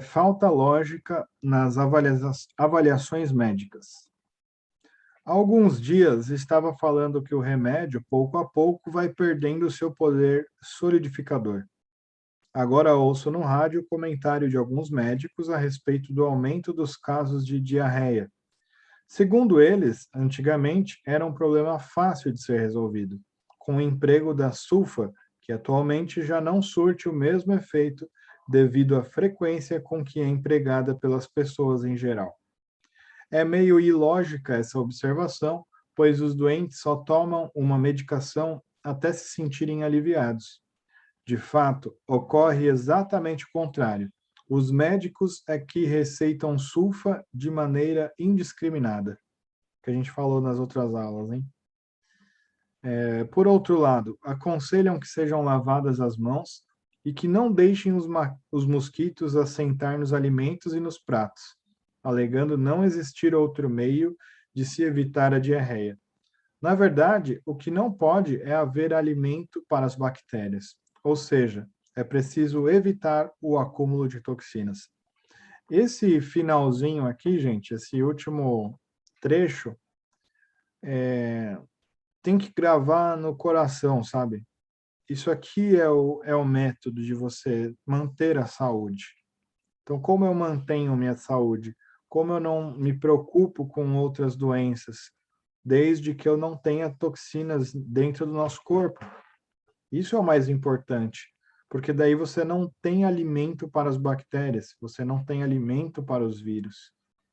Falta lógica nas avaliações médicas. Há alguns dias estava falando que o remédio, pouco a pouco, vai perdendo seu poder solidificador. Agora ouço no rádio o comentário de alguns médicos a respeito do aumento dos casos de diarreia. Segundo eles, antigamente era um problema fácil de ser resolvido, com o emprego da sulfa, que atualmente já não surte o mesmo efeito devido à frequência com que é empregada pelas pessoas em geral. É meio ilógica essa observação, pois os doentes só tomam uma medicação até se sentirem aliviados. De fato, ocorre exatamente o contrário. Os médicos é que receitam sulfa de maneira indiscriminada, que a gente falou nas outras aulas, hein? Por outro lado, aconselham que sejam lavadas as mãos e que não deixem os mosquitos assentar nos alimentos e nos pratos, alegando não existir outro meio de se evitar a diarreia. Na verdade, o que não pode é haver alimento para as bactérias, ou seja, é preciso evitar o acúmulo de toxinas. Esse finalzinho aqui, gente, esse último trecho, tem que gravar no coração, sabe? Isso aqui é o método de você manter a saúde. Então, como eu mantenho minha saúde? Como eu não me preocupo com outras doenças, desde que eu não tenha toxinas dentro do nosso corpo? Isso é o mais importante, porque daí você não tem alimento para as bactérias, você não tem alimento para os vírus.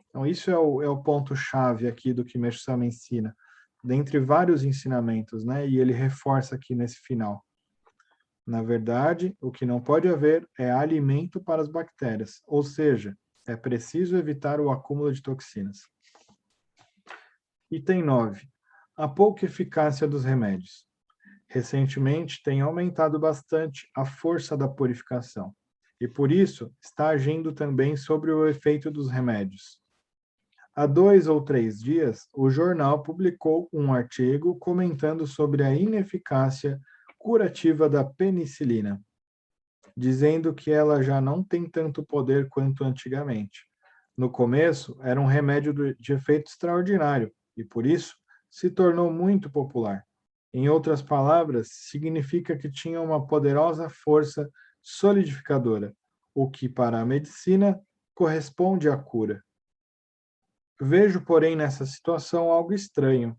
Então, isso é o ponto-chave aqui do que Mersama ensina, dentre vários ensinamentos, né? E ele reforça aqui nesse final. Na verdade, o que não pode haver é alimento para as bactérias, ou seja, é preciso evitar o acúmulo de toxinas. Item 9. A pouca eficácia dos remédios. Recentemente, tem aumentado bastante a força da purificação, e por isso está agindo também sobre o efeito dos remédios. Há 2 ou 3 dias, o jornal publicou um artigo comentando sobre a ineficácia curativa da penicilina, dizendo que ela já não tem tanto poder quanto antigamente. No começo, era um remédio de efeito extraordinário e, por isso, se tornou muito popular. Em outras palavras, significa que tinha uma poderosa força solidificadora, o que, para a medicina, corresponde à cura. Vejo, porém, nessa situação algo estranho.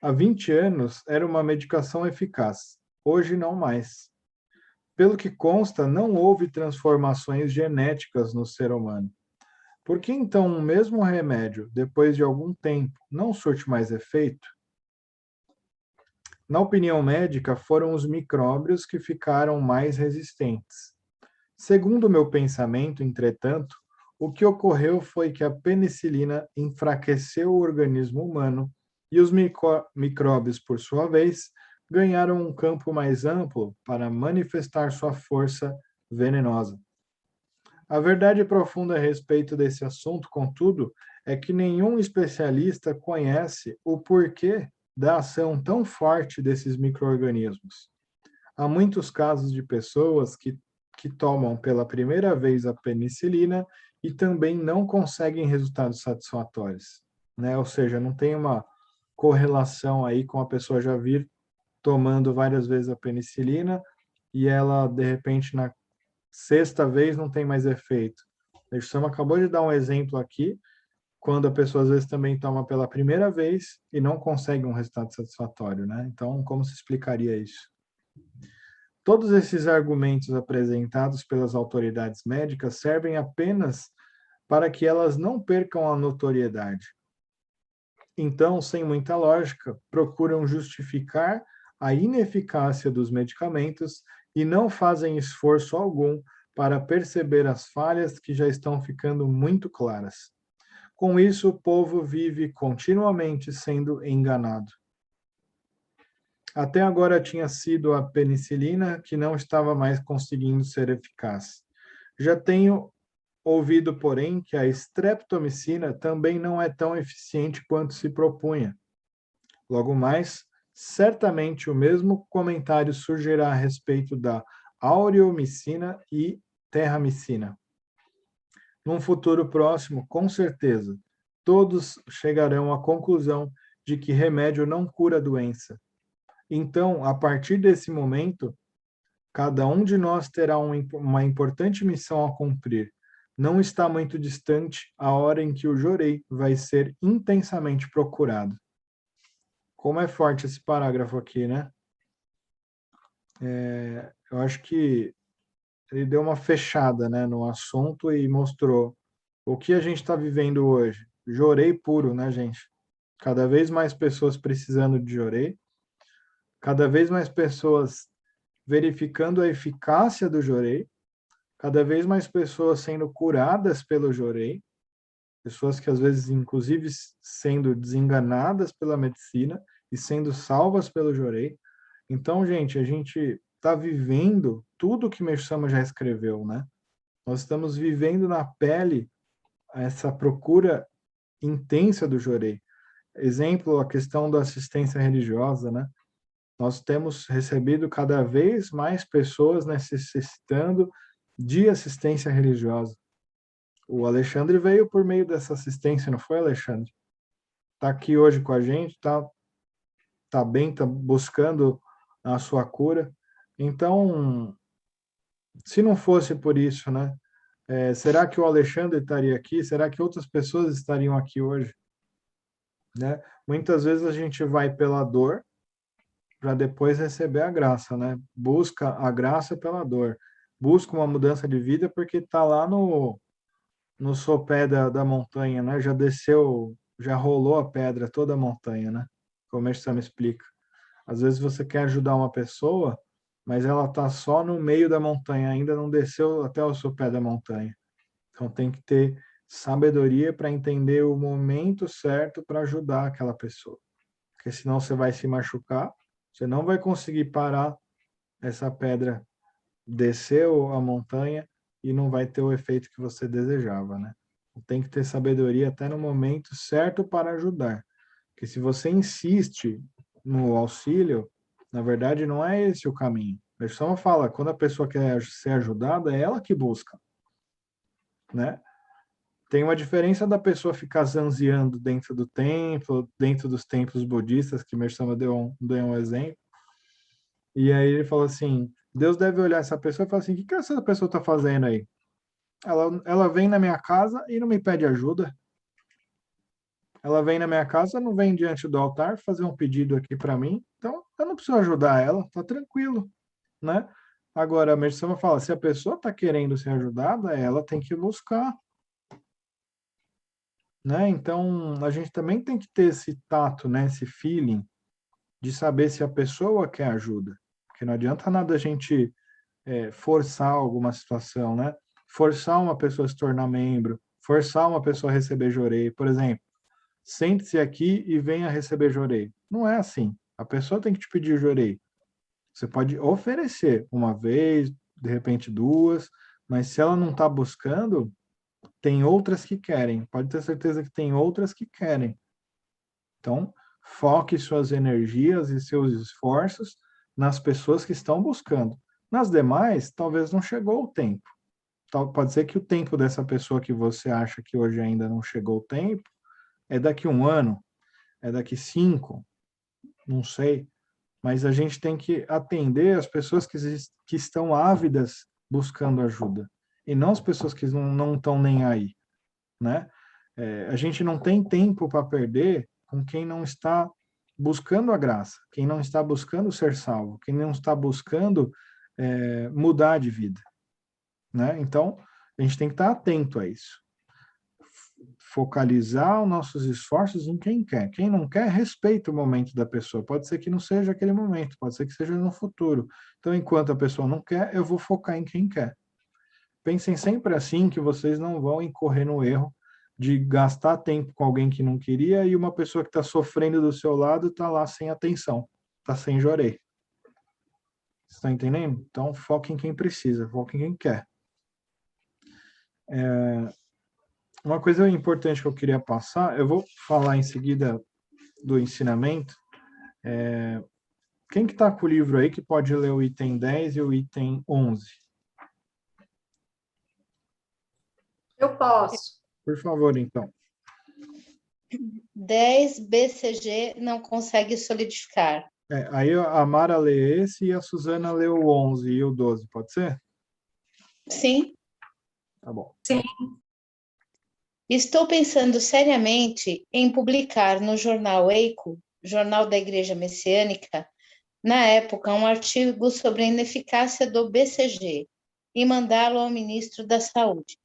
Há 20 anos era uma medicação eficaz, hoje não mais. Pelo que consta, não houve transformações genéticas no ser humano. Por que então o mesmo remédio, depois de algum tempo, não surte mais efeito? Na opinião médica, foram os micróbios que ficaram mais resistentes. Segundo o meu pensamento, entretanto, o que ocorreu foi que a penicilina enfraqueceu o organismo humano e os micróbios, por sua vez, ganharam um campo mais amplo para manifestar sua força venenosa. A verdade profunda a respeito desse assunto, contudo, é que nenhum especialista conhece o porquê da ação tão forte desses micro-organismos. Há muitos casos de pessoas que tomam pela primeira vez a penicilina e também não conseguem resultados satisfatórios, né? Ou seja, não tem uma correlação aí com a pessoa já vir tomando várias vezes a penicilina e ela, de repente, na sexta vez não tem mais efeito. A Sam acabou de dar um exemplo aqui, quando a pessoa às vezes também toma pela primeira vez e não consegue um resultado satisfatório, né? Então, como se explicaria isso? Todos esses argumentos apresentados pelas autoridades médicas servem apenas para que elas não percam a notoriedade. Então, sem muita lógica, procuram justificar a ineficácia dos medicamentos e não fazem esforço algum para perceber as falhas que já estão ficando muito claras. Com isso, o povo vive continuamente sendo enganado. Até agora tinha sido a penicilina que não estava mais conseguindo ser eficaz. Já tenho ouvido, porém, que a streptomicina também não é tão eficiente quanto se propunha. Logo mais, certamente o mesmo comentário surgirá a respeito da aureomicina e terramicina. Num futuro próximo, com certeza, todos chegarão à conclusão de que remédio não cura a doença. Então, a partir desse momento, cada um de nós terá uma importante missão a cumprir. Não está muito distante a hora em que o Jorei vai ser intensamente procurado. Como é forte esse parágrafo aqui, né? Eu acho que ele deu uma fechada, né, no assunto e mostrou o que a gente está vivendo hoje. Jorei puro, né, gente? Cada vez mais pessoas precisando de jorei, cada vez mais pessoas verificando a eficácia do jorei, cada vez mais pessoas sendo curadas pelo jorei, pessoas que às vezes, inclusive, sendo desenganadas pela medicina e sendo salvas pelo jorei. Então, gente, a gente está vivendo tudo que Mersama já escreveu, né? Nós estamos vivendo na pele essa procura intensa do jorei. Exemplo, a questão da assistência religiosa, né? Nós temos recebido cada vez mais pessoas necessitando de assistência religiosa. O Alexandre veio por meio dessa assistência, não foi, Alexandre? Está aqui hoje com a gente, tá bem, está buscando a sua cura. Então, se não fosse por isso, né? Será que o Alexandre estaria aqui? Será que outras pessoas estariam aqui hoje? Né? Muitas vezes a gente vai pela dor para depois receber a graça, né? Busca a graça pela dor. Busca uma mudança de vida porque está lá no sopé da montanha, né? Já desceu, já rolou a pedra toda a montanha, né? Como a me explica. Às vezes você quer ajudar uma pessoa, mas ela está só no meio da montanha, ainda não desceu até o sopé da montanha. Então tem que ter sabedoria para entender o momento certo para ajudar aquela pessoa. Porque senão você vai se machucar, você não vai conseguir parar essa pedra, descer a montanha e não vai ter o efeito que você desejava, né? Tem que ter sabedoria até no momento certo para ajudar. Porque se você insiste no auxílio, na verdade não é esse o caminho. A pessoa fala, quando a pessoa quer ser ajudada, é ela que busca, né? Tem uma diferença da pessoa ficar zanziando dentro do templo, dentro dos templos budistas, que Mersama deu um exemplo, e aí ele falou assim, Deus deve olhar essa pessoa e falar assim, o que essa pessoa está fazendo aí? Ela vem na minha casa e não me pede ajuda. Ela vem na minha casa, não vem diante do altar fazer um pedido aqui para mim, então eu não preciso ajudar ela, tá tranquilo, né? Agora, a Mersama fala, se a pessoa está querendo ser ajudada, ela tem que buscar, né? Então, a gente também tem que ter esse tato, né? Esse feeling de saber se a pessoa quer ajuda. Porque não adianta nada a gente forçar alguma situação, né? Forçar uma pessoa a se tornar membro, forçar uma pessoa a receber jorei. Por exemplo, sente-se aqui e venha receber jorei. Não é assim. A pessoa tem que te pedir jorei. Você pode oferecer uma vez, de repente duas, mas se ela não está buscando, tem outras que querem. Pode ter certeza que tem outras que querem. Então, foque suas energias e seus esforços nas pessoas que estão buscando. Nas demais, talvez não chegou o tempo. Pode ser que o tempo dessa pessoa que você acha que hoje ainda não chegou o tempo é daqui 1 ano, é daqui 5, não sei. Mas a gente tem que atender as pessoas que estão ávidas buscando ajuda e não as pessoas que não estão nem aí, né? A gente não tem tempo para perder com quem não está buscando a graça, quem não está buscando ser salvo, quem não está buscando mudar de vida, né? Então, a gente tem que estar atento a isso. Focalizar os nossos esforços em quem quer. Quem não quer, respeita o momento da pessoa. Pode ser que não seja aquele momento, pode ser que seja no futuro. Então, enquanto a pessoa não quer, eu vou focar em quem quer. Pensem sempre assim, que vocês não vão incorrer no erro de gastar tempo com alguém que não queria e uma pessoa que está sofrendo do seu lado está lá sem atenção, está sem jorei. Você está entendendo? Então, foque em quem precisa, foque em quem quer. Uma coisa importante que eu queria passar, eu vou falar em seguida do ensinamento. Quem que está com o livro aí que pode ler o item 10 e o item 11? Eu posso. Por favor, então. 10 BCG não consegue solidificar. Aí a Mara lê esse e a Suzana lê o 11 e o 12, pode ser? Sim. Tá bom. Sim. Estou pensando seriamente em publicar no jornal EICO, Jornal da Igreja Messiânica, na época, um artigo sobre a ineficácia do BCG e mandá-lo ao ministro da Saúde.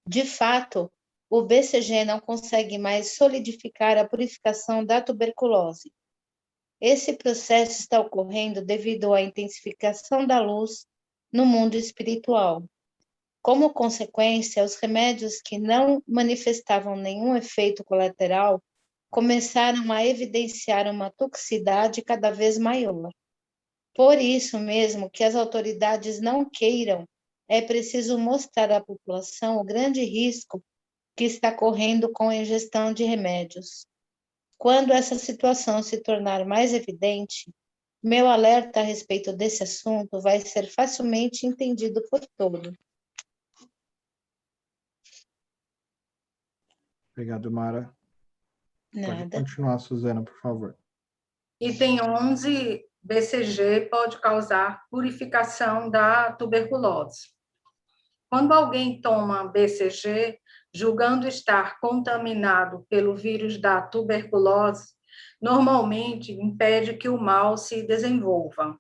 De fato, o BCG não consegue mais solidificar a purificação da tuberculose. Esse processo está ocorrendo devido à intensificação da luz no mundo espiritual. Como consequência, os remédios que não manifestavam nenhum efeito colateral começaram a evidenciar uma toxicidade cada vez maior. Por isso mesmo que as autoridades não queiram, é preciso mostrar à população o grande risco que está correndo com a ingestão de remédios. Quando essa situação se tornar mais evidente, meu alerta a respeito desse assunto vai ser facilmente entendido por todos. Obrigado, Mara. Pode Nada. continuar, Suzana, por favor. Item 11, BCG pode causar purificação da tuberculose. Quando alguém toma BCG, julgando estar contaminado pelo vírus da tuberculose, normalmente impede que o mal se desenvolva.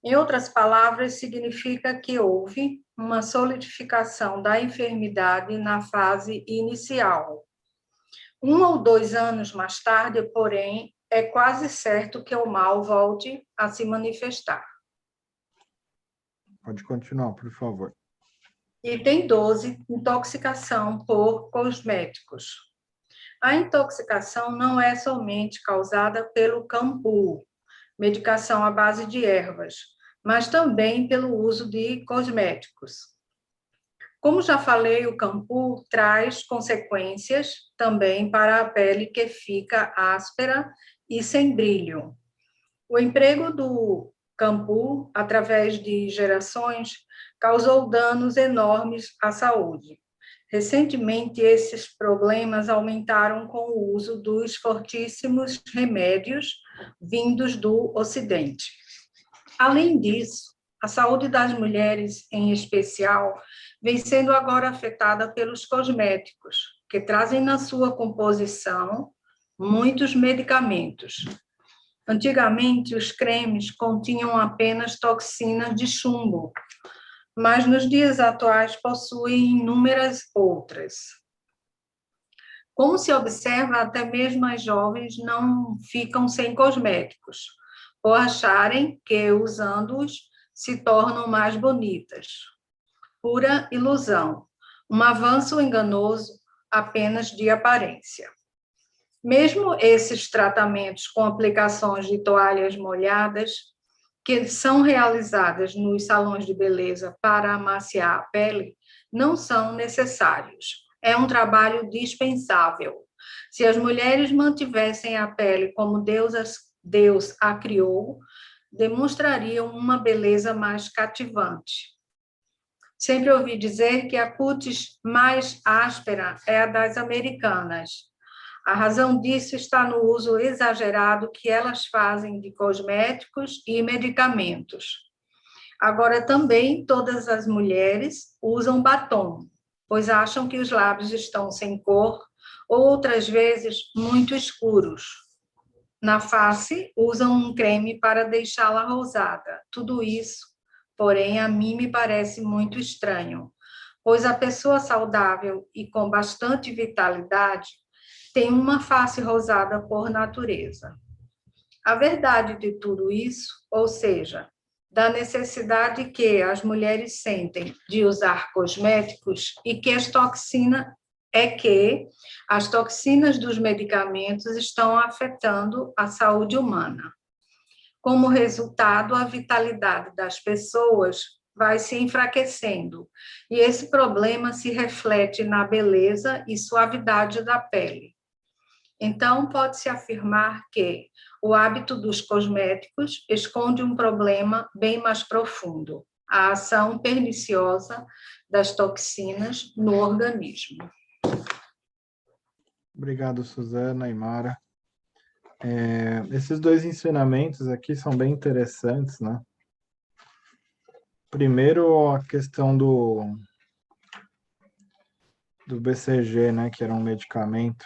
Em outras palavras, significa que houve uma solidificação da enfermidade na fase inicial. 1 ou 2 anos mais tarde, porém, é quase certo que o mal volte a se manifestar. Pode continuar, por favor. Item 12, intoxicação por cosméticos. A intoxicação não é somente causada pelo cambu, medicação à base de ervas, mas também pelo uso de cosméticos. Como já falei, o cambu traz consequências também para a pele que fica áspera e sem brilho. O emprego do cambu, através de gerações, causou danos enormes à saúde. Recentemente, esses problemas aumentaram com o uso dos fortíssimos remédios vindos do Ocidente. Além disso, a saúde das mulheres, em especial, vem sendo agora afetada pelos cosméticos, que trazem na sua composição muitos medicamentos. Antigamente, os cremes continham apenas toxinas de chumbo, mas nos dias atuais possuem inúmeras outras. Como se observa, até mesmo as jovens não ficam sem cosméticos, por acharem que, usando-os, se tornam mais bonitas. Pura ilusão, um avanço enganoso apenas de aparência. Mesmo esses tratamentos com aplicações de toalhas molhadas, que são realizadas nos salões de beleza para amaciar a pele, não são necessários. É um trabalho dispensável. Se as mulheres mantivessem a pele como Deus a criou, demonstrariam uma beleza mais cativante. Sempre ouvi dizer que a cutis mais áspera é a das americanas. A razão disso está no uso exagerado que elas fazem de cosméticos e medicamentos. Agora, também todas as mulheres usam batom, pois acham que os lábios estão sem cor ou outras vezes muito escuros. Na face, usam um creme para deixá-la rosada. Tudo isso, porém, a mim me parece muito estranho, pois a pessoa saudável e com bastante vitalidade tem uma face rosada por natureza. A verdade de tudo isso, ou seja, da necessidade que as mulheres sentem de usar cosméticos e que as toxinas dos medicamentos estão afetando a saúde humana. Como resultado, a vitalidade das pessoas vai se enfraquecendo, e esse problema se reflete na beleza e suavidade da pele. Então, pode-se afirmar que o hábito dos cosméticos esconde um problema bem mais profundo. a ação perniciosa das toxinas no organismo. Obrigado, Suzana e Mara. Esses dois ensinamentos aqui são bem interessantes, né? Primeiro, a questão do BCG, né, que era um medicamento.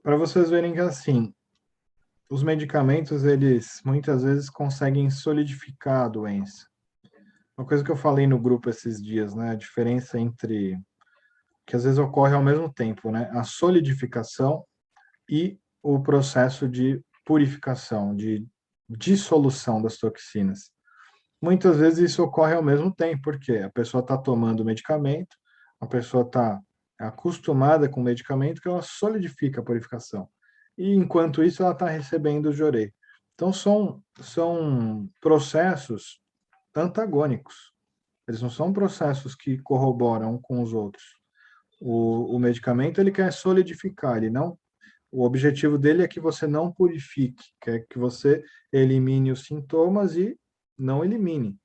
Para vocês verem que, assim, os medicamentos, eles muitas vezes conseguem solidificar a doença. Uma coisa que eu falei no grupo esses dias, né, a diferença entre, que às vezes ocorre ao mesmo tempo, né, a solidificação e o processo de purificação, de dissolução das toxinas. Muitas vezes isso ocorre ao mesmo tempo, porque a pessoa está tomando medicamento, a pessoa está acostumada com o medicamento que ela solidifica a purificação. E enquanto isso ela está recebendo o jorei. Então são processos antagônicos. Eles não são processos que corroboram com os outros. O medicamento ele quer solidificar, ele não. O objetivo dele é que você não purifique, quer que você elimine os sintomas e não elimine,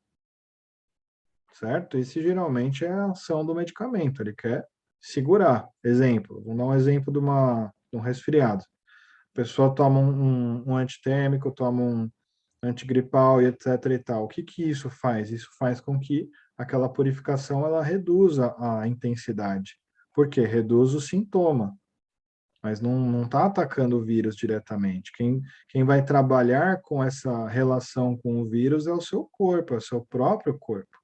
certo? Esse geralmente é a ação do medicamento, ele quer segurar. Exemplo, vamos dar um exemplo de um resfriado. A pessoa toma um antitérmico, toma um antigripal e etc e tal. O que isso faz? Isso faz com que aquela purificação ela reduza a intensidade. Por quê? Reduz o sintoma, mas não está atacando o vírus diretamente. Quem vai trabalhar com essa relação com o vírus é o seu corpo, é o seu próprio corpo,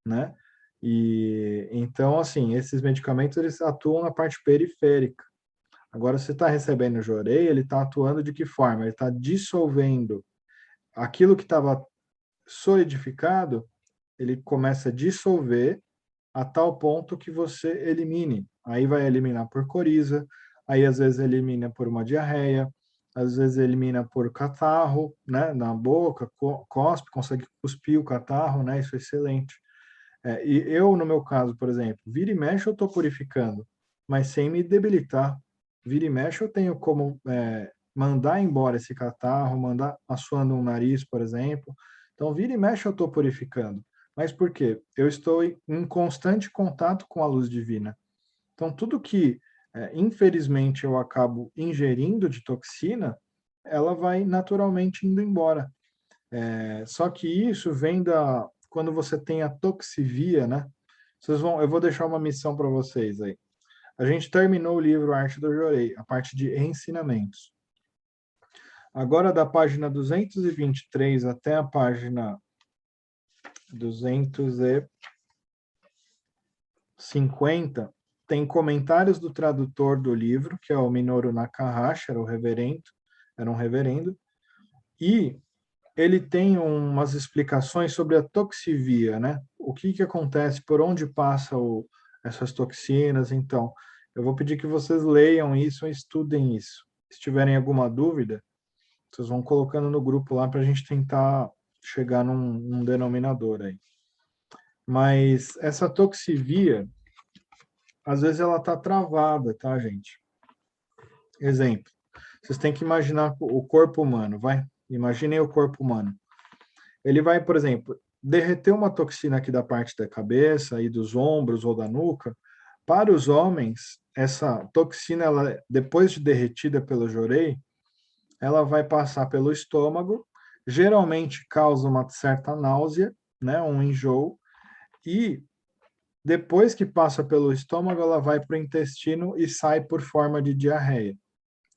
né? E então, assim, esses medicamentos eles atuam na parte periférica. Agora, se está recebendo o jorei, ele está atuando de que forma? Ele está dissolvendo aquilo que estava solidificado, ele começa a dissolver a tal ponto que você elimine. Aí vai eliminar por coriza, aí às vezes elimina por uma diarreia, às vezes elimina por catarro, né, na boca, cospe, consegue cuspir o catarro, né, isso é excelente. E eu, no meu caso, por exemplo, vira e mexe eu estou purificando, mas sem me debilitar. Vira e mexe eu tenho como mandar embora esse catarro, mandar assoando um nariz, por exemplo. Então, vira e mexe eu estou purificando. Mas por quê? Eu estou em constante contato com a luz divina. Então, tudo que, infelizmente, eu acabo ingerindo de toxina, ela vai naturalmente indo embora. Só que isso vem quando você tem a toxivia, né? Eu vou deixar uma missão para vocês aí. A gente terminou o livro Arte do Jorei, a parte de ensinamentos. Agora, da página 223 até a página 250, tem comentários do tradutor do livro, que é o Minoru Nakahashi, era um reverendo, e ele tem umas explicações sobre a toxivia, né? O que acontece, por onde passam essas toxinas. Então, eu vou pedir que vocês leiam isso e estudem isso. Se tiverem alguma dúvida, vocês vão colocando no grupo lá para a gente tentar chegar num denominador aí. Mas essa toxivia, às vezes ela está travada, tá, gente? Exemplo, vocês têm que imaginar o corpo humano, vai? Imaginem o corpo humano. Ele vai, por exemplo, derreter uma toxina aqui da parte da cabeça e dos ombros ou da nuca. Para os homens, essa toxina, ela, depois de derretida pelo jorei, ela vai passar pelo estômago, geralmente causa uma certa náusea, né, um enjoo, e depois que passa pelo estômago, ela vai para o intestino e sai por forma de diarreia,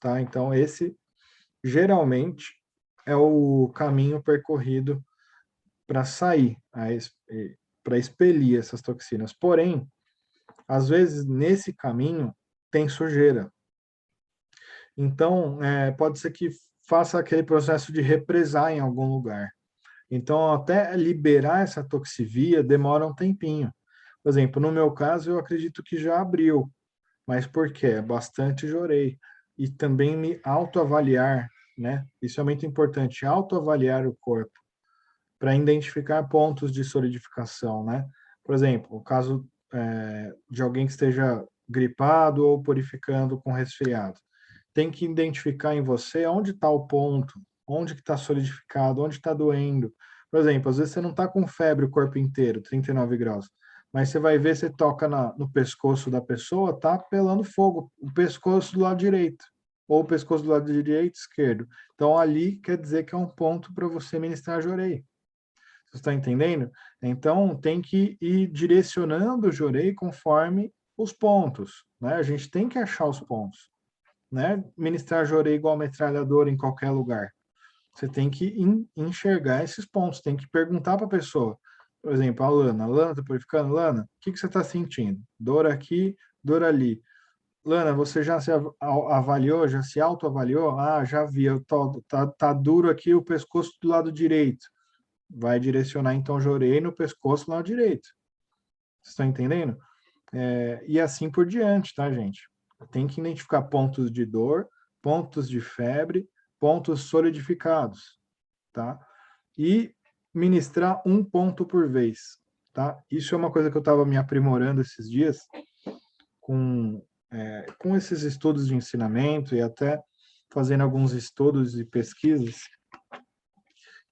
tá? Então, esse geralmente é o caminho percorrido para sair, para expelir essas toxinas. Porém, às vezes, nesse caminho, tem sujeira. Então, pode ser que faça aquele processo de represar em algum lugar. Então, até liberar essa toxivia demora um tempinho. Por exemplo, no meu caso, eu acredito que já abriu. Mas por quê? Bastante jorei. E também me autoavaliar, né? Isso é muito importante, autoavaliar o corpo, para identificar pontos de solidificação, né? Por exemplo, o caso de alguém que esteja gripado ou purificando com resfriado. tem que identificar em você onde está o ponto, onde que está solidificado, onde está doendo. Por exemplo, às vezes você não está com febre o corpo inteiro, 39 graus, mas você vai ver, você toca no pescoço da pessoa, tá pelando fogo, o pescoço do lado direito, ou o pescoço do lado direito, esquerdo. Então, ali quer dizer que é um ponto para você ministrar jorei. Você está entendendo? Então, tem que ir direcionando o jorei conforme os pontos, né? A gente tem que achar os pontos, né? Ministrar jorei igual metralhadora em qualquer lugar. Você tem que enxergar esses pontos, tem que perguntar para a pessoa. Por exemplo, a Lana está purificando? Lana, o que você está sentindo? Dor aqui, dor ali. Lana, você já se avaliou, já se autoavaliou? Ah, já vi, tá duro aqui o pescoço do lado direito. Vai direcionar, então, jorei no pescoço do lado direito. Vocês estão entendendo? E assim por diante, tá, gente? Tem que identificar pontos de dor, pontos de febre, pontos solidificados, tá? E ministrar um ponto por vez, tá? Isso é uma coisa que eu estava me aprimorando esses dias com esses estudos de ensinamento e até fazendo alguns estudos e pesquisas.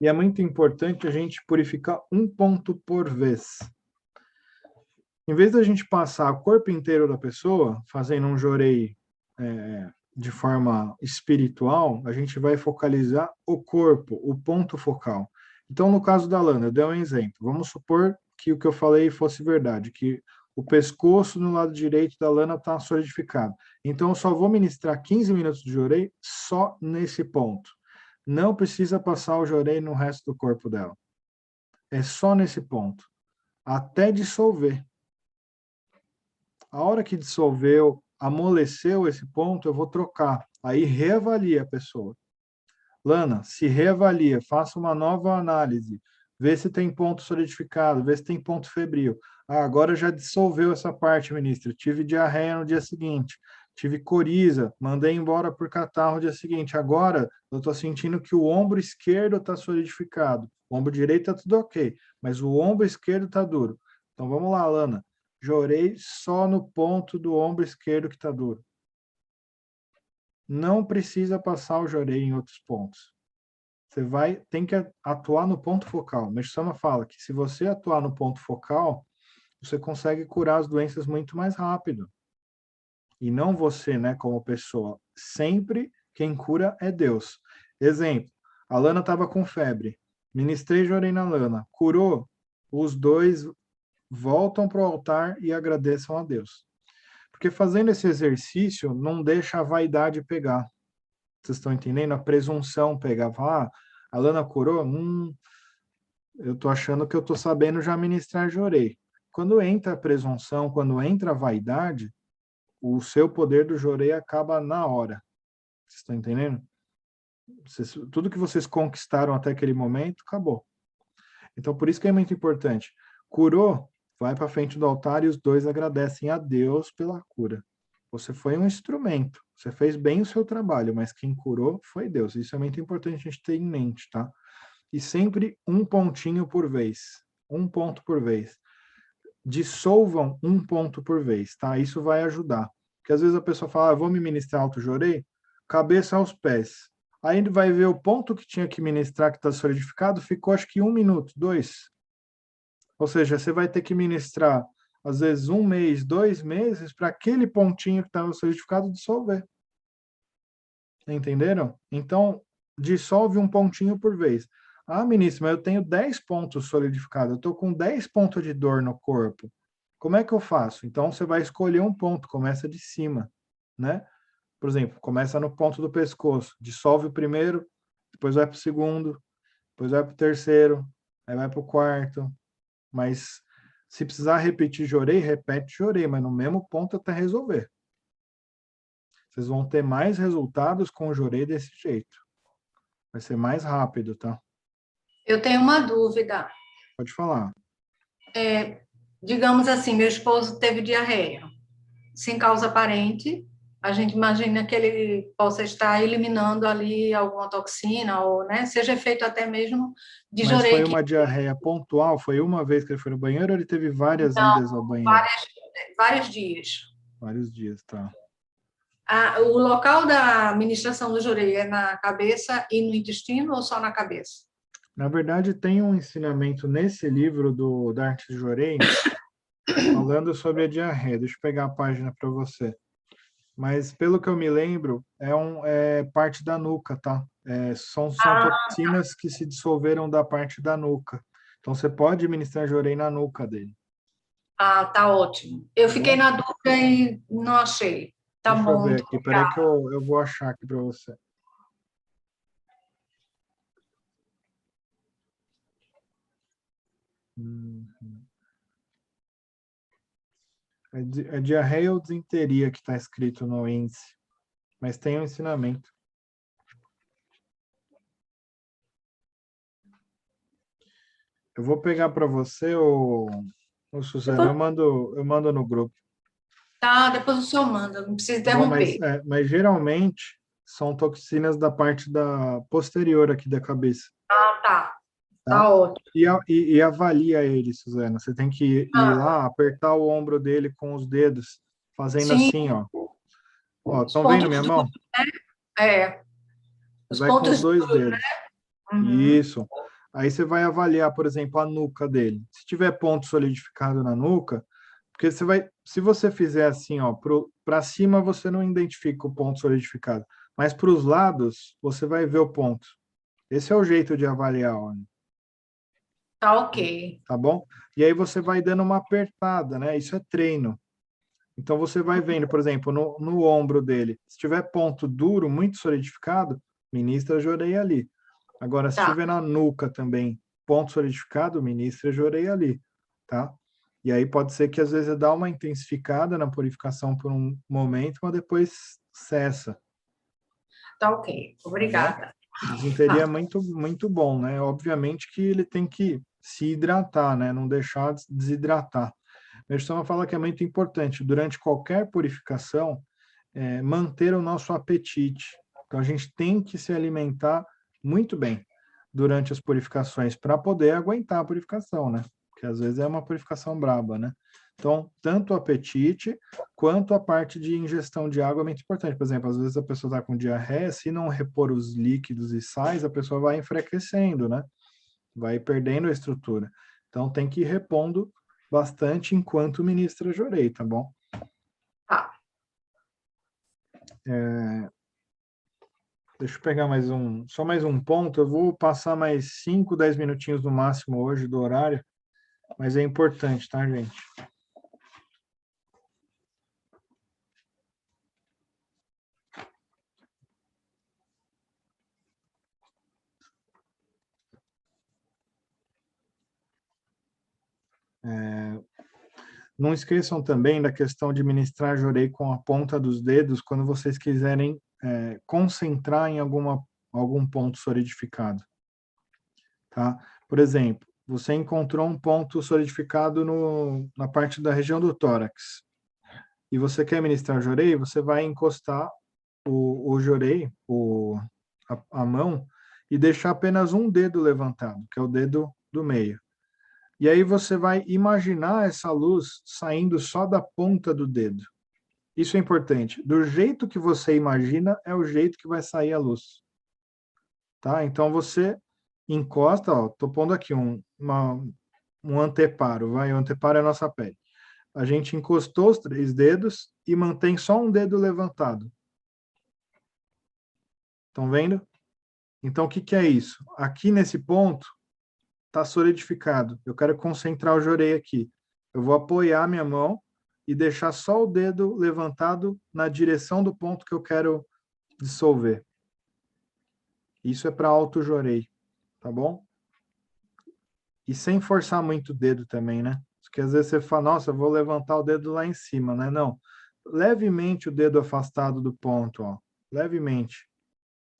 E é muito importante a gente purificar um ponto por vez. Em vez da gente passar o corpo inteiro da pessoa, fazendo um jorei de forma espiritual, a gente vai focalizar o corpo, o ponto focal. Então, no caso da Lana, eu dei um exemplo. Vamos supor que o que eu falei fosse verdade, que o pescoço no lado direito da Lana está solidificado. Então, eu só vou ministrar 15 minutos de jorei só nesse ponto. Não precisa passar o jorei no resto do corpo dela. É só nesse ponto. Até dissolver. A hora que dissolveu, amoleceu esse ponto, eu vou trocar. Aí reavalia a pessoa. Lana, se reavalia, faça uma nova análise, vê se tem ponto solidificado, vê se tem ponto febril. Ah, agora já dissolveu essa parte, ministro. Tive diarreia no dia seguinte, tive coriza, mandei embora por catarro no dia seguinte. Agora eu estou sentindo que o ombro esquerdo está solidificado, o ombro direito está tudo ok, mas o ombro esquerdo está duro. Então vamos lá, Lana. Jorei só no ponto do ombro esquerdo que está duro. Não precisa passar o jorei em outros pontos. Você tem que atuar no ponto focal. O Meixo Sama fala que se você atuar no ponto focal, você consegue curar as doenças muito mais rápido. E não você, né, como pessoa. Sempre quem cura é Deus. Exemplo, a Lana estava com febre. Ministrei jorei na Lana. Curou? Os dois voltam para o altar e agradeçam a Deus. Porque fazendo esse exercício, não deixa a vaidade pegar. Vocês estão entendendo? A presunção pegar. Falar, a Lana curou? Eu estou achando que eu estou sabendo já ministrar jorei. Quando entra a presunção, quando entra a vaidade, o seu poder do jorei acaba na hora. Vocês estão entendendo? Tudo que vocês conquistaram até aquele momento, acabou. Então, por isso que é muito importante. Curou? Vai para frente do altar e os dois agradecem a Deus pela cura. Você foi um instrumento, você fez bem o seu trabalho, mas quem curou foi Deus. Isso é muito importante a gente ter em mente, tá? E sempre um pontinho por vez, um ponto por vez. Dissolvam um ponto por vez, tá? Isso vai ajudar. Porque às vezes a pessoa fala, vou me ministrar auto-jorei, cabeça aos pés. Aí vai ver o ponto que tinha que ministrar, que está solidificado, ficou acho que 1 minuto, 2. Ou seja, você vai ter que ministrar, às vezes, 1 mês, 2 meses, para aquele pontinho que estava solidificado dissolver. Entenderam? Então, dissolve um pontinho por vez. Ah, ministro, mas eu tenho 10 pontos solidificados, eu estou com 10 pontos de dor no corpo. Como é que eu faço? Então, você vai escolher um ponto, começa de cima, né? Por exemplo, começa no ponto do pescoço, dissolve o primeiro, depois vai para o segundo, depois vai para o terceiro, aí vai para o quarto. Mas se precisar repetir jorei, repete jorei, mas no mesmo ponto até resolver. Vocês vão ter mais resultados com o jorei desse jeito. Vai ser mais rápido, tá? Eu tenho uma dúvida. Pode falar. Digamos assim, meu esposo teve diarreia, sem causa aparente. A gente imagina que ele possa estar eliminando ali alguma toxina, ou, né, seja feito até mesmo de Mas jorei. foi uma diarreia pontual? Foi uma vez que ele foi no banheiro ou ele teve várias idas ao banheiro? Vários dias. Vários dias, tá. O local da ministração do jorei é na cabeça e no intestino ou só na cabeça? Na verdade, tem um ensinamento nesse livro da Arte de Jorei falando sobre a diarreia. Deixa eu pegar a página para você. Mas, pelo que eu me lembro, é parte da nuca, tá? São toxinas que se dissolveram da parte da nuca. Então, você pode ministrar jorei na nuca dele. Ah, tá ótimo. Eu fiquei na dúvida e não achei. Tá Deixa eu bom. ver aqui. Peraí que eu vou achar aqui para você. É diarreia ou desinteria que está escrito no índice. Mas tem um ensinamento. Eu vou pegar para você, Suzana, eu mando no grupo. Tá, depois o senhor manda, não precisa Bom, interromper. mas geralmente são toxinas da parte da posterior aqui da cabeça. Ah, tá. Tá? Tá ótimo. E avalia ele, Suzana. Você tem que ir lá, apertar o ombro dele com os dedos, fazendo Sim. assim, ó. Ó, Os estão vendo pontos minha duros, mão? né? Os Vai com os pontos dois duros, né? dedos. Uhum. Isso. Aí você vai avaliar, por exemplo, a nuca dele. Se tiver ponto solidificado na nuca, porque se você fizer assim, ó, para cima você não identifica o ponto solidificado, mas para os lados você vai ver o ponto. Esse é o jeito de avaliar, ó. Tá ok. Tá bom? E aí você vai dando uma apertada, né? Isso é treino. Então você vai vendo, por exemplo, no ombro dele, se tiver ponto duro, muito solidificado, ministra jorei ali. Agora, se Tá. tiver na nuca também, ponto solidificado, ministra jorei ali, tá? E aí pode ser que às vezes dá uma intensificada na purificação por um momento, mas depois cessa. Tá ok. Obrigada. Desinteria é muito, muito bom, né? Obviamente que ele tem que se hidratar, né? Não deixar desidratar. A Mersoma fala que é muito importante, durante qualquer purificação, manter o nosso apetite. Então, a gente tem que se alimentar muito bem durante as purificações para poder aguentar a purificação, né? Porque às vezes é uma purificação braba, né? Então, tanto o apetite quanto a parte de ingestão de água é muito importante. Por exemplo, às vezes a pessoa está com diarreia, se não repor os líquidos e sais, a pessoa vai enfraquecendo, né? Vai perdendo a estrutura. Então, tem que ir repondo bastante enquanto ministra jorei, tá bom? Tá. Deixa eu pegar só mais um ponto. Eu vou passar mais 5, 10 minutinhos no máximo hoje do horário, mas é importante, tá, gente? Não esqueçam também da questão de ministrar jorei com a ponta dos dedos quando vocês quiserem concentrar em algum ponto solidificado. Tá? Por exemplo, você encontrou um ponto solidificado na parte da região do tórax e você quer ministrar jorei, você vai encostar o jorei, a mão, e deixar apenas um dedo levantado, que é o dedo do meio. E aí você vai imaginar essa luz saindo só da ponta do dedo. Isso é importante. Do jeito que você imagina, é o jeito que vai sair a luz. Tá? Então você encosta, ó, tô pondo aqui um anteparo, vai, o anteparo é a nossa pele. A gente encostou os 3 dedos e mantém só um dedo levantado. Estão vendo? Então, o que é isso? Aqui nesse ponto, está solidificado. Eu quero concentrar o jorei aqui. Eu vou apoiar minha mão e deixar só o dedo levantado na direção do ponto que eu quero dissolver. Isso é para alto jorei, tá bom? E sem forçar muito o dedo também, né? Porque às vezes você fala, nossa, eu vou levantar o dedo lá em cima, né? Não. Levemente o dedo afastado do ponto, ó. Levemente.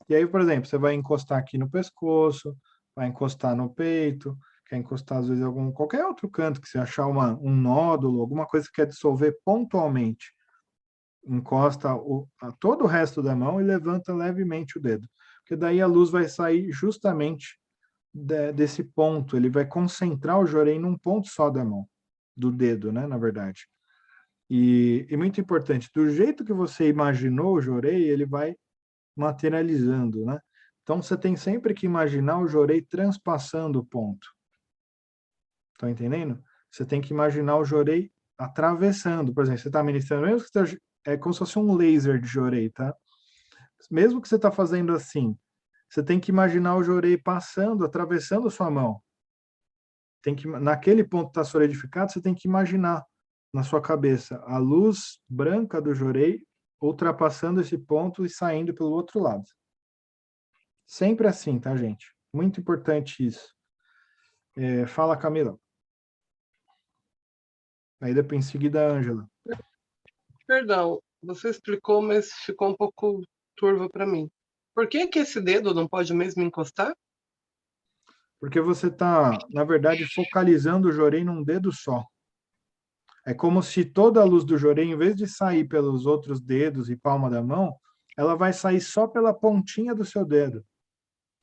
E aí, por exemplo, você vai encostar aqui no pescoço, vai encostar no peito, quer encostar às vezes em qualquer outro canto que você achar um nódulo, alguma coisa que quer dissolver pontualmente. Encosta todo o resto da mão e levanta levemente o dedo. Porque daí a luz vai sair justamente desse ponto, ele vai concentrar o jorei num ponto só da mão, do dedo, né, na verdade. E muito importante, do jeito que você imaginou o jorei, ele vai materializando, né? Então, você tem sempre que imaginar o jorei transpassando o ponto. Estão entendendo? Você tem que imaginar o jorei atravessando. Por exemplo, você está ministrando, mesmo que você é como se fosse um laser de jorei, tá? Mesmo que você está fazendo assim, você tem que imaginar o jorei passando, atravessando a sua mão. Naquele ponto que está solidificado, você tem que imaginar na sua cabeça a luz branca do jorei ultrapassando esse ponto e saindo pelo outro lado. Sempre assim, tá, gente? Muito importante isso. Fala, Camila. Aí depois em seguida a Ângela. Perdão, você explicou, mas ficou um pouco turvo para mim. Por que que esse dedo não pode mesmo encostar? Porque você está, na verdade, focalizando o jorei num dedo só. É como se toda a luz do jorei, em vez de sair pelos outros dedos e palma da mão, ela vai sair só pela pontinha do seu dedo.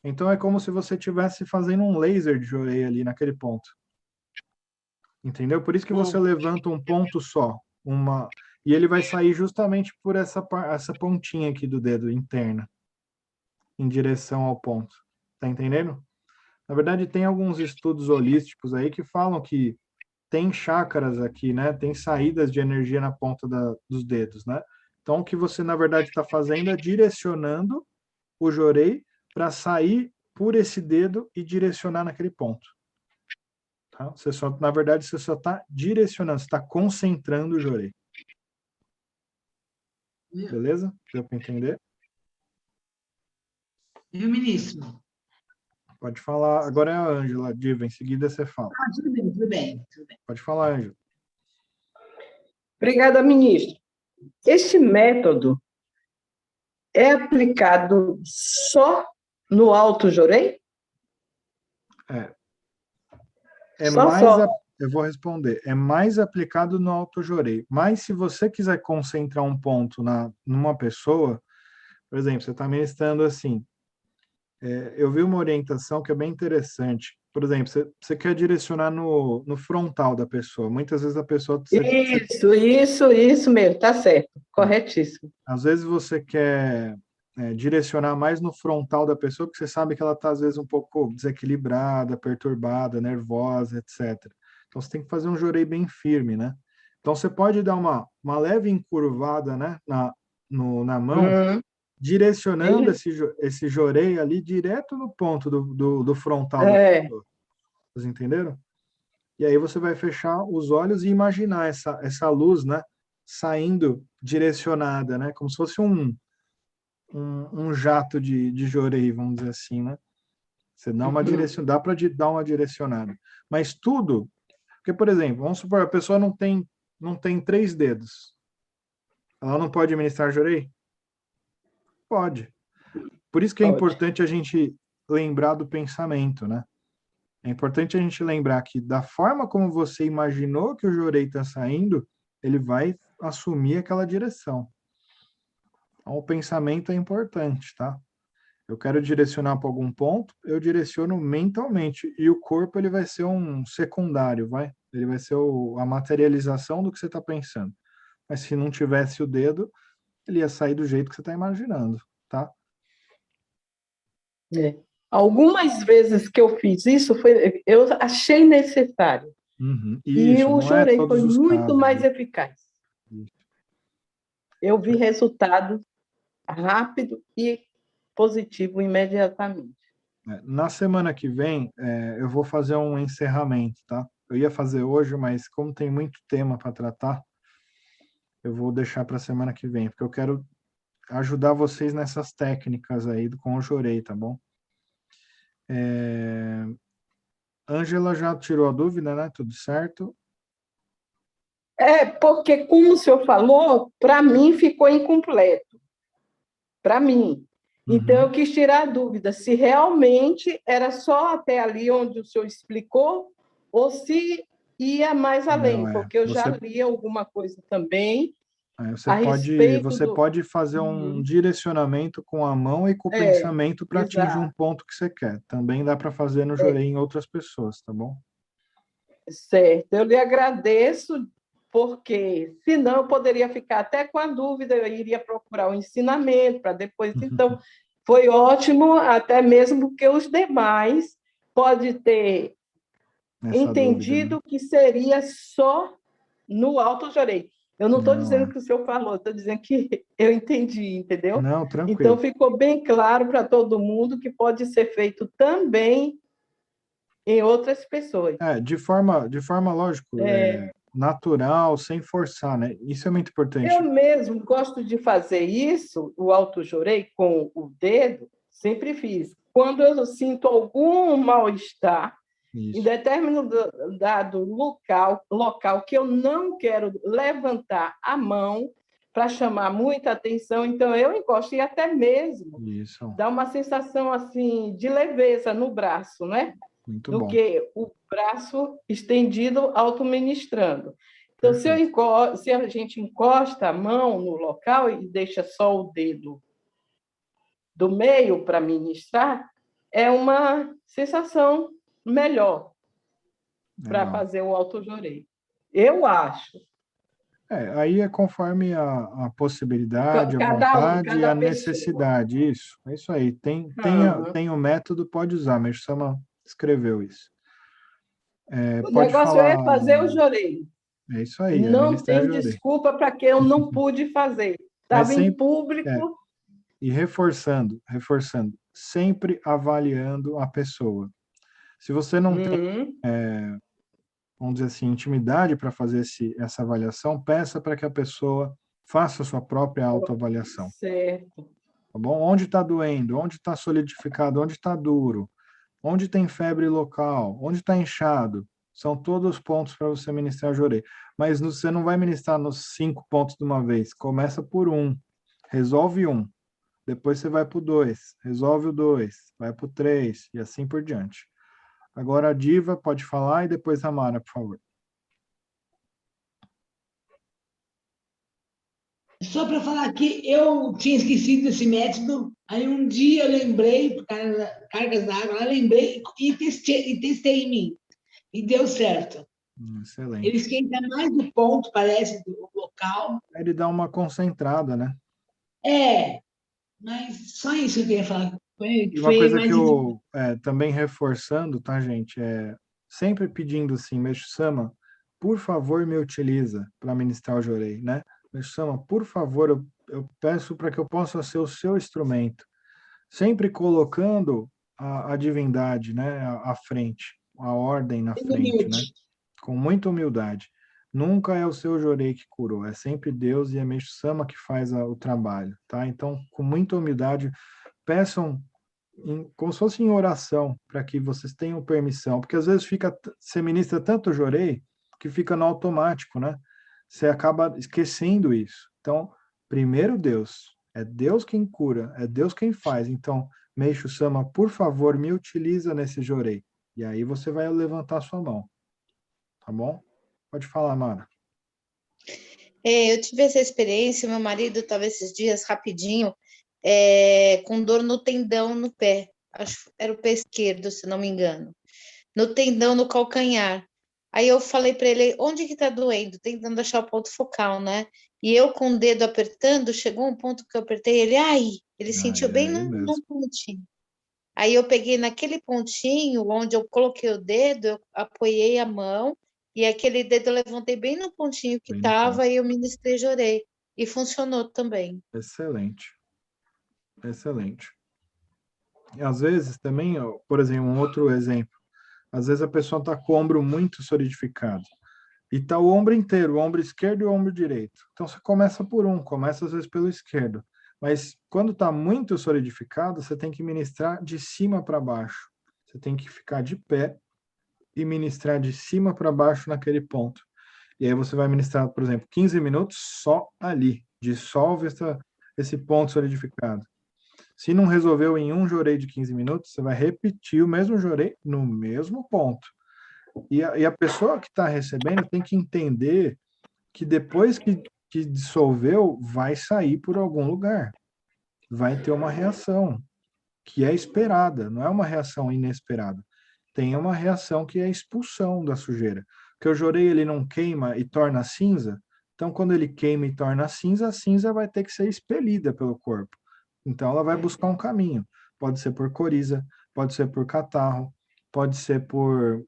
Então é como se você estivesse fazendo um laser de jorei ali naquele ponto. Entendeu? Por isso que você levanta um ponto só, e ele vai sair justamente por essa pontinha aqui do dedo interna, em direção ao ponto. Tá entendendo? Na verdade, tem alguns estudos holísticos aí que falam que tem chakras aqui, né? Tem saídas de energia na ponta dos dedos, né? Então, o que você, na verdade, está fazendo é direcionando o jorei para sair por esse dedo e direcionar naquele ponto. Tá? Na verdade, você só está direcionando, você está concentrando o jorei. Beleza? Deu para entender? E o ministro? Pode falar. Agora é a Ângela, Diva. Em seguida você fala. Tudo bem, tudo bem, tudo bem. Pode falar, Ângela. Obrigada, ministro. Este método é aplicado só no alto jorei? Eu vou responder. É mais aplicado no alto jorei. Mas se você quiser concentrar um ponto numa pessoa, por exemplo, você está ministrando assim. Eu vi uma orientação que é bem interessante. Por exemplo, você quer direcionar no frontal da pessoa. Muitas vezes a pessoa... Isso mesmo, tá certo. Corretíssimo. Às vezes você quer direcionar mais no frontal da pessoa, porque você sabe que ela está, às vezes, um pouco desequilibrada, perturbada, nervosa, etc. Então, você tem que fazer um jorei bem firme, né? Então, você pode dar uma leve encurvada, né, na mão, direcionando esse jorei ali direto no ponto do frontal da pessoa. Vocês entenderam? E aí você vai fechar os olhos e imaginar essa luz, né, saindo direcionada, né, como se fosse um jato de jorei, vamos dizer assim, né? Você dá uma dá para dar uma direcionada. Mas tudo, porque, por exemplo, vamos supor, a pessoa não tem 3 dedos. Ela não pode ministrar jorei? Pode. Por isso que é importante a gente lembrar do pensamento, né? É importante a gente lembrar que da forma como você imaginou que o jorei está saindo, ele vai assumir aquela direção. Então, o pensamento é importante, tá? Eu quero direcionar para algum ponto, eu direciono mentalmente. E o corpo, ele vai ser um secundário, vai? Ele vai ser a materialização do que você está pensando. Mas se não tivesse o dedo, ele ia sair do jeito que você está imaginando, tá? Algumas vezes que eu fiz isso, eu achei necessário. E o jorei foi muito mais eficaz. Eu vi resultado rápido e positivo imediatamente. Na semana que vem, eu vou fazer um encerramento, tá? Eu ia fazer hoje, mas como tem muito tema para tratar, eu vou deixar para a semana que vem, porque eu quero ajudar vocês nessas técnicas aí com o jorei, tá bom? Ângela já tirou a dúvida, né? Tudo certo? Porque, como o senhor falou, para mim ficou incompleto. Para mim. Então, eu quis tirar a dúvida se realmente era só até ali onde o senhor explicou ou se ia mais além, porque eu já li alguma coisa também. Você pode fazer um direcionamento com a mão e com o pensamento para atingir um ponto que você quer. Também dá para fazer no jorei em outras pessoas, tá bom? Certo. Eu lhe agradeço porque senão eu poderia ficar até com a dúvida, eu iria procurar o ensinamento para depois. Então, foi ótimo, até mesmo porque os demais podem ter Essa entendido dúvida, né? que seria só no alto jurei. Eu não estou Não, dizendo que o senhor falou, estou dizendo que eu entendi, entendeu? não, Então, tranquilo. ficou bem claro para todo mundo que pode ser feito também em outras pessoas. De forma lógico, natural, sem forçar, né? Isso é muito Eu importante. mesmo gosto de fazer isso, o auto-jurei com o dedo, sempre fiz. Quando eu sinto algum mal-estar, em Isso. determinado local que eu não quero levantar a mão para chamar muita atenção, então eu encosto e até mesmo Isso. dá uma sensação assim de leveza no braço, né? Muito Do bom. que o braço estendido autoministrando. Então, Perfeito. se a gente encosta a mão no local e deixa só o dedo do meio para ministrar, é uma sensação melhor para Legal. fazer o auto-jorei. Eu acho. Aí é conforme a possibilidade, a Cada um, vontade e cada a pessoa. necessidade. Isso, é isso aí. Aham. Tem o método, pode usar. Mas Sama escreveu isso. O Pode negócio falar. é fazer o jorei. É isso aí, é Não ministério tem de orei. desculpa para que eu não pude fazer. Mas Estava em sempre, é, público. e reforçando, sempre avaliando a pessoa. Se você não tem, Uhum. vamos dizer assim, intimidade para fazer essa avaliação, peça para que a pessoa faça a sua própria autoavaliação. Certo. Tá bom? Onde está doendo? Onde está solidificado? Onde está duro? Onde tem febre local? Onde está inchado? São todos pontos para você ministrar jorei. Mas você não vai ministrar nos 5 pontos de uma vez. Começa por um. Resolve um. Depois você vai para o 2. Resolve o 2. Vai para o 3. E assim por diante. Agora a Diva pode falar e depois a Mara, por favor. Só para falar que eu tinha esquecido desse método, aí um dia eu lembrei, por causa das cargas d'água, eu lembrei e testei em mim. E deu certo. Ele Excelente. esquenta mais do ponto, parece, do local. Ele dá uma concentrada, né? É, mas só isso que eu queria falar. Foi, E uma foi coisa que mais. eu também reforçando, tá, gente? Sempre pedindo assim, Meixo Sama, por favor, me utiliza para ministrar o jorei, né? Meixo Sama, por favor, eu peço para que eu possa ser o seu instrumento. Sempre colocando a divindade, né, à frente, a ordem na frente, né? Humilde. Com muita humildade. Nunca é o seu jorei que curou, é sempre Deus e é Meixo Sama que faz o trabalho, tá? Então, com muita humildade, peçam como se fosse em oração, para que vocês tenham permissão, porque às vezes você ministra tanto jorei que fica no automático, né? Você acaba esquecendo isso. Então, primeiro Deus, é Deus quem cura, é Deus quem faz. Então, Meixo Sama, por favor, me utiliza nesse jorei. E aí você vai levantar sua mão, tá bom? Pode falar, Mara. Eu tive essa experiência, meu marido estava esses dias rapidinho, com dor no tendão no pé, acho que era o pé esquerdo, se não me engano, no tendão no calcanhar. Aí eu falei para ele, onde que tá doendo? Tentando achar o ponto focal, né? E eu com o dedo apertando, chegou um ponto que eu apertei, ele sentiu É bem aí num mesmo. pontinho. Aí eu peguei naquele pontinho onde eu coloquei o dedo, eu apoiei a mão, e aquele dedo eu levantei bem no pontinho que Bem no estava ponto. e eu ministrei, jorei. E funcionou também. Excelente. Excelente. E às vezes também, ó, por exemplo, um outro exemplo. Às vezes a pessoa está com o ombro muito solidificado. E está o ombro inteiro, o ombro esquerdo e o ombro direito. Então você começa por um, começa às vezes pelo esquerdo. Mas quando está muito solidificado, você tem que ministrar de cima para baixo. Você tem que ficar de pé e ministrar de cima para baixo naquele ponto. E aí você vai ministrar, por exemplo, 15 minutos só ali. Dissolve esse ponto solidificado. Se não resolveu em um jorei de 15 minutos, você vai repetir o mesmo jorei no mesmo ponto. E a pessoa que está recebendo tem que entender que depois que dissolveu, vai sair por algum lugar. Vai ter uma reação que é esperada, não é uma reação inesperada. Tem uma reação que é a expulsão da sujeira. Porque o jorei ele não queima e torna cinza, então quando ele queima e torna cinza, a cinza vai ter que ser expelida pelo corpo. Então ela vai buscar um caminho. Pode ser por coriza, pode ser por catarro, pode ser por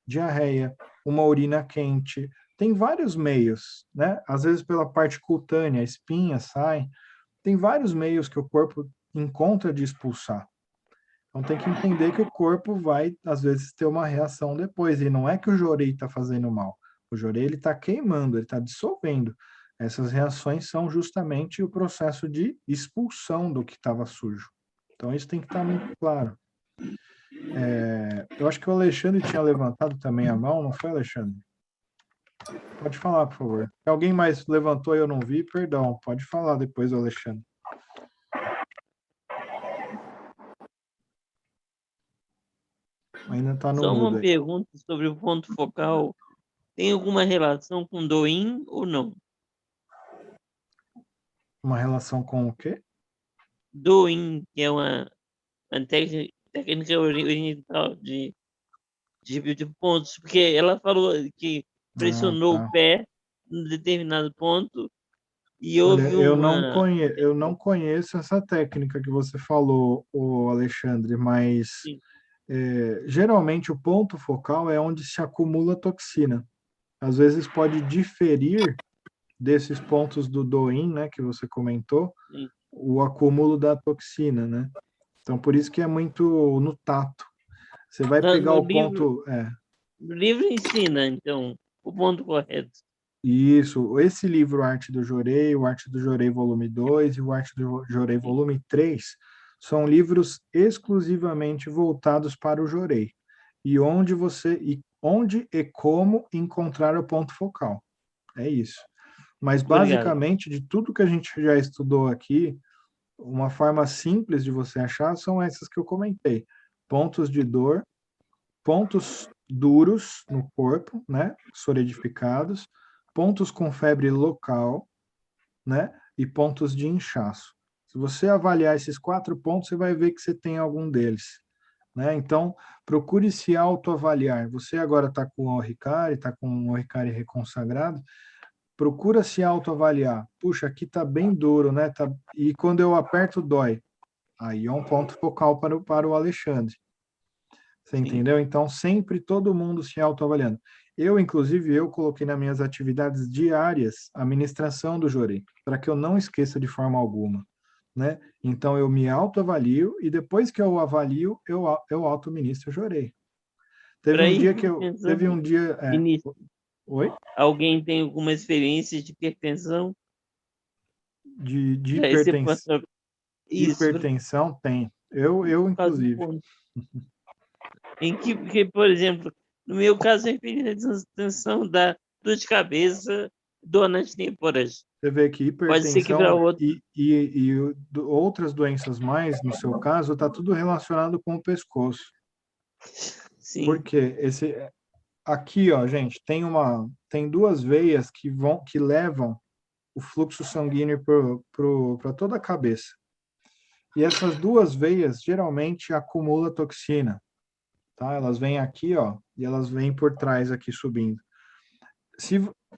diarreia, uma urina quente. Tem vários meios, né? Às vezes pela parte cutânea, a espinha sai. Tem vários meios que o corpo encontra de expulsar. Então tem que entender que o corpo vai, às vezes, ter uma reação depois. E não é que o jorei está fazendo mal. O jorei ele está queimando, ele está dissolvendo. Essas reações são justamente o processo de expulsão do que estava sujo. Então isso tem que estar muito claro. Eu acho que o Alexandre tinha levantado também a mão, não foi, Alexandre? Pode falar, por favor. Alguém mais levantou e eu não vi, perdão. Pode falar depois, Alexandre. Ainda está no Só mudo uma aí. pergunta sobre o ponto focal. Tem alguma relação com Douyin ou não? Uma relação com o quê? Douyin, que é uma técnica oriental de pontos, porque ela falou que pressionou tá. o pé em determinado ponto e Olha, houve eu uma... não conheço essa técnica que você falou, o Alexandre, mas Sim. geralmente o ponto focal é onde se acumula toxina. Às vezes pode diferir desses pontos do Douyin, né, que você comentou, Sim. o acúmulo da toxina, né? Então, por isso que é muito no tato. Você vai pegar No o ponto... O livro ensina, então, o ponto correto. Isso, esse livro, Arte do Jorei, o Arte do Jorei volume 2 e o Arte do Jorei volume 3, são livros exclusivamente voltados para o Jorei. E onde e como encontrar o ponto focal. É isso. Mas, basicamente, de tudo que a gente já estudou aqui, uma forma simples de você achar são essas que eu comentei. Pontos de dor, pontos duros no corpo, né, solidificados, pontos com febre local, né, e pontos de inchaço. Se você avaliar esses 4 pontos, você vai ver que você tem algum deles, né? Então, procure se autoavaliar. Você agora está com o Ricari, está com o Ricari reconsagrado, procura se autoavaliar. Puxa, aqui está bem duro, né? E quando eu aperto, dói. Aí é um ponto focal para o Alexandre. Você entendeu? Então, sempre todo mundo se autoavaliando. Inclusive, eu coloquei nas minhas atividades diárias a ministração do Jorei, para que eu não esqueça de forma alguma, né? Então, eu me autoavalio e depois que eu avalio, eu auto-ministro o Jorei. Teve um dia... Ministro, Oi? alguém tem alguma experiência de hipertensão? De hipertensão? Hipertensão tem. Eu inclusive. Em que, por exemplo, no meu caso, a hipertensão dá dor de cabeça, dor nas têmporas. Você vê que hipertensão e outras doenças mais, no seu caso, está tudo relacionado com o pescoço. Sim. Porque aqui, ó, gente, tem 2 veias que levam o fluxo sanguíneo para toda a cabeça. E essas 2 veias geralmente acumulam toxina. Tá? Elas vêm aqui, ó, e elas vêm por trás aqui subindo.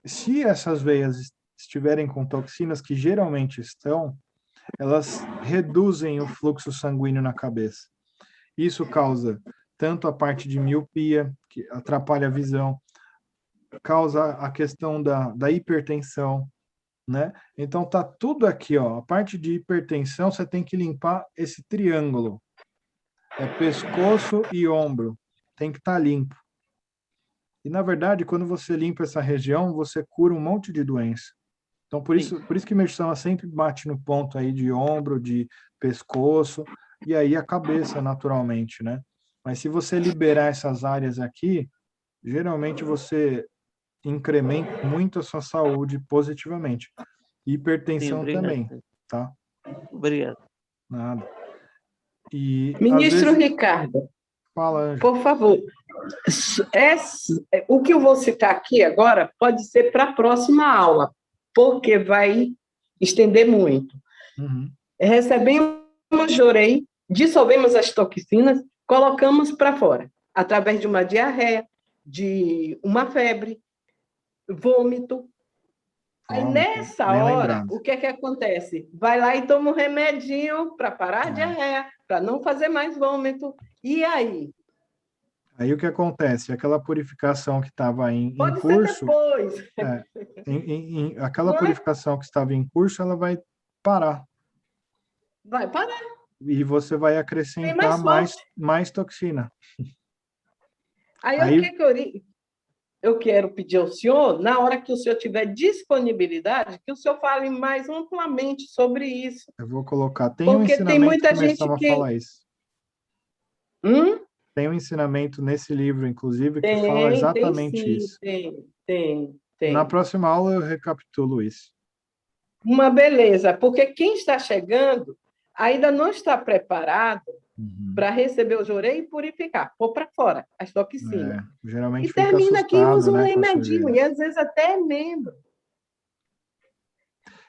Se essas veias estiverem com toxinas, que geralmente estão, elas reduzem o fluxo sanguíneo na cabeça. Isso causa tanto a parte de miopia, que atrapalha a visão, causa a questão da hipertensão, né? Então tá tudo aqui, ó. A parte de hipertensão, você tem que limpar esse triângulo. É pescoço e ombro. Tem que estar limpo. E, na verdade, quando você limpa essa região, você cura um monte de doença. Então, por isso que Meixama sempre bate no ponto aí de ombro, de pescoço, e aí a cabeça, naturalmente, né? Mas se você liberar essas áreas aqui, geralmente você incrementa muito a sua saúde positivamente. Hipertensão também, tá? Obrigado. Nada. E, Ministro Ricardo, fala, Ângela. por favor, o que eu vou citar aqui agora pode ser para a próxima aula, porque vai estender muito. Uhum. Recebemos Jorei, dissolvemos as toxinas, colocamos para fora, através de uma diarreia, de uma febre, vômito. Aí, Vômito, nessa bem hora, lembrado. o que é que acontece? Vai lá e toma um remedinho para parar a diarreia, para não fazer mais vômito. E aí? Aí o que acontece? Aquela purificação que estava em Pode ser curso, depois, aquela não é? purificação que estava em curso, ela vai parar. Vai parar, E você vai vem acrescentar mais forte. mais toxina. Aí, Aí, o que eu quero pedir ao senhor, na hora que o senhor tiver disponibilidade, que o senhor fale mais amplamente sobre isso. eu vou colocar. Tem um Porque tem ensinamento muita que gente começava a falar isso. Hum? Tem um ensinamento nesse livro, inclusive, que fala Tem exatamente sim, isso. tem. Na próxima aula eu recapitulo isso. Uma beleza, porque quem está chegando ainda não está preparado para receber o jorei e purificar, pôr para fora as toxinas. Geralmente E fica termina aqui e assustado, usa um né, com a remedinho, sujeira. e às vezes até é membro.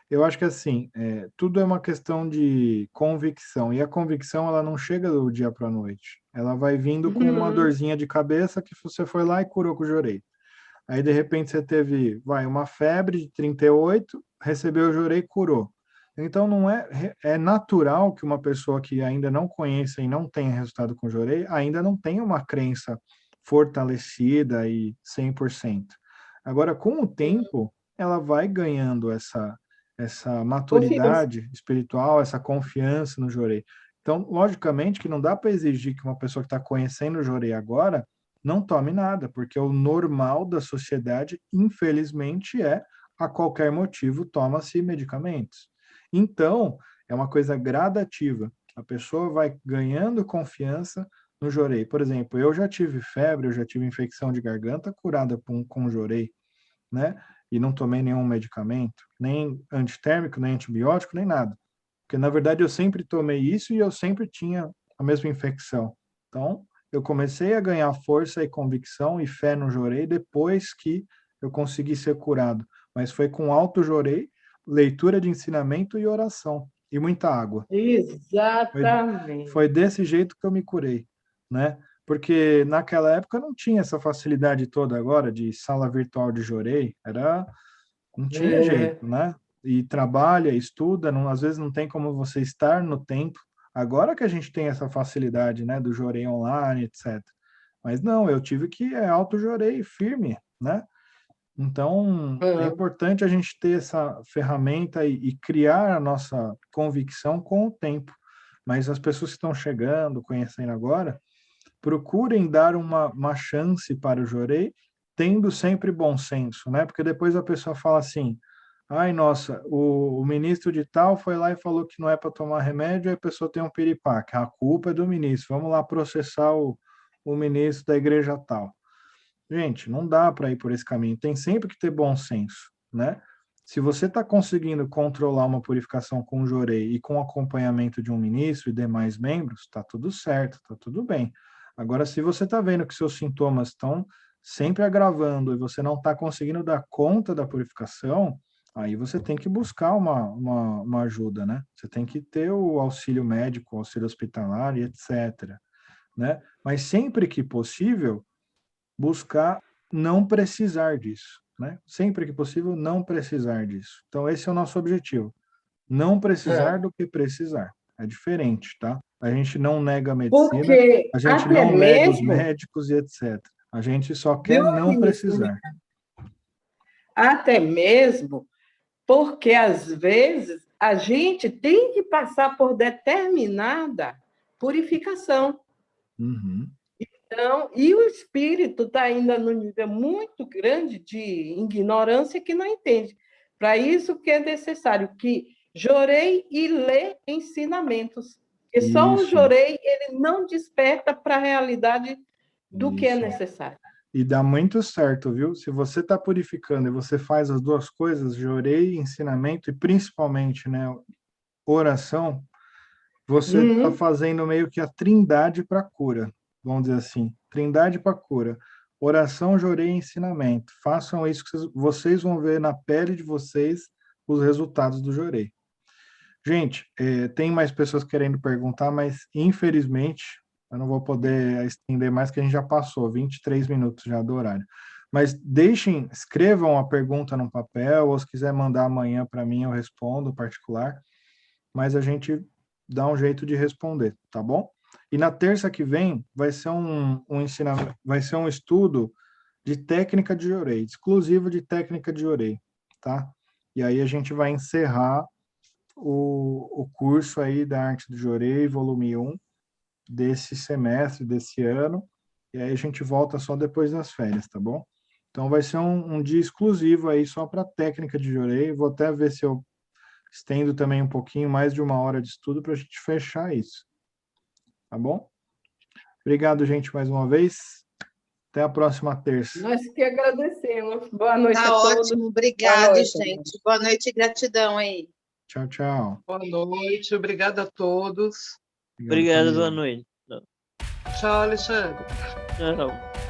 Eu acho que assim, tudo é uma questão de convicção, e a convicção ela não chega do dia para a noite. Ela vai vindo com uma dorzinha de cabeça que você foi lá e curou com o jorei. Aí, de repente, você teve, uma febre de 38, recebeu o jorei e curou. Então, não é natural que uma pessoa que ainda não conheça e não tenha resultado com o jorei, ainda não tenha uma crença fortalecida e 100%. Agora, com o tempo, ela vai ganhando essa Confiança. maturidade espiritual, essa confiança no jorei. Então, logicamente que não dá para exigir que uma pessoa que está conhecendo o jorei agora não tome nada, porque o normal da sociedade, infelizmente, a qualquer motivo toma-se medicamentos. Então, é uma coisa gradativa. A pessoa vai ganhando confiança no jorei. Por exemplo, eu já tive febre, eu já tive infecção de garganta curada com jorei, né? E não tomei nenhum medicamento, nem antitérmico, nem antibiótico, nem nada. Porque, na verdade, eu sempre tomei isso e eu sempre tinha a mesma infecção. Então, eu comecei a ganhar força e convicção e fé no jorei depois que eu consegui ser curado. Mas foi com alto jorei, leitura de ensinamento e oração. E muita água. Exatamente. Foi desse jeito que eu me curei, né? Porque naquela época não tinha essa facilidade toda agora de sala virtual de jorei, não tinha jeito, né? E trabalha, estuda, às vezes não tem como você estar no tempo. Agora que a gente tem essa facilidade, né, do jorei online, etc. Mas não, eu tive que auto-jorei firme, né? Então, é importante a gente ter essa ferramenta e criar a nossa convicção com o tempo. Mas as pessoas que estão chegando, conhecendo agora, procurem dar uma chance para o jorei, tendo sempre bom senso, né? Porque depois a pessoa fala assim, ai, nossa, o ministro de tal foi lá e falou que não é para tomar remédio, aí a pessoa tem um piripaque, a culpa é do ministro, vamos lá processar o ministro da igreja tal. Gente, não dá para ir por esse caminho, tem sempre que ter bom senso, né? Se você está conseguindo controlar uma purificação com o jorei e com acompanhamento de um ministro e demais membros, está tudo certo, está tudo bem. Agora, se você está vendo que seus sintomas estão sempre agravando e você não está conseguindo dar conta da purificação, aí você tem que buscar uma ajuda, né? Você tem que ter o auxílio médico, o auxílio hospitalar e etc., né? Mas sempre que possível, buscar não precisar disso, né? Sempre que possível, não precisar disso. Então, esse é o nosso objetivo. Não precisar do que precisar. É diferente, tá? A gente não nega a medicina, Porque a gente até não nega os mesmo, médicos e etc. A gente só quer viu, não ministro? precisar. Até mesmo porque, às vezes, a gente tem que passar por determinada purificação. Então, e o espírito está ainda num nível muito grande de ignorância que não entende. Para isso que é necessário que jorei e lê ensinamentos. Porque só o Isso. jorei ele não desperta para a realidade do que é Isso. necessário. E dá muito certo, viu? Se você está purificando e você faz as duas coisas, jorei, ensinamento e principalmente, né, oração, você está fazendo meio que a trindade para cura, vamos dizer assim, trindade para cura. Oração, jorei e ensinamento. Façam isso que vocês vão ver na pele de vocês os resultados do jorei. Gente, tem mais pessoas querendo perguntar, mas infelizmente Eu não vou poder estender mais, que a gente já passou 23 minutos já do horário. Mas escrevam a pergunta no papel, ou se quiser mandar amanhã para mim, eu respondo particular. Mas a gente dá um jeito de responder, tá bom? E na terça que vem vai ser um ensinamento, vai ser um estudo de técnica de Jorei, exclusivo de técnica de Jorei, tá? E aí a gente vai encerrar o curso aí da Arte do Jorei, volume 1, desse semestre, desse ano, e aí a gente volta só depois das férias, tá bom? Então vai ser um dia exclusivo aí só para técnica de Jorei, vou até ver se eu estendo também um pouquinho, mais de 1 hora de estudo para a gente fechar isso, tá bom? Obrigado, gente, mais uma vez. Até a próxima terça. Nós que agradecemos. Boa noite a Tá todos. ótimo, obrigado, noite, gente. Boa noite e gratidão aí. Tchau, tchau. Boa noite, obrigada a todos. Obrigado, Camila. boa noite. Tchau, Alexandre. Tchau.